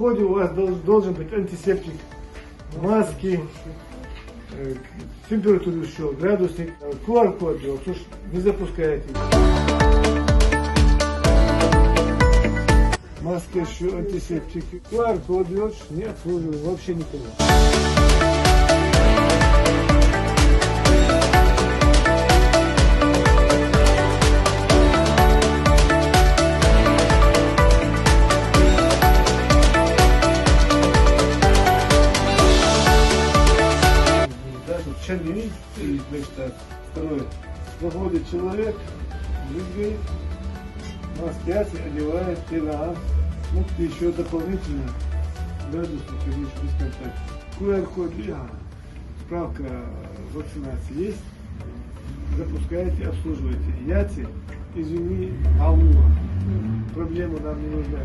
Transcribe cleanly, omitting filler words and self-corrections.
входе у вас должен быть антисептик, маски, температуру счет, градусник, QR-код, что ж не запускаете. Маска еще, антисептик, QR-код не обслуживаем вообще никого. Значит, второе. Заходит человек, двигает, маскирует, одевает, тела. Ну, еще дополнительно градусник, конечно, без контакта. QR-код, справка вакцинации есть. Запускаете, обслуживаете. Яйца, извини, алло. Проблема нам не нужна.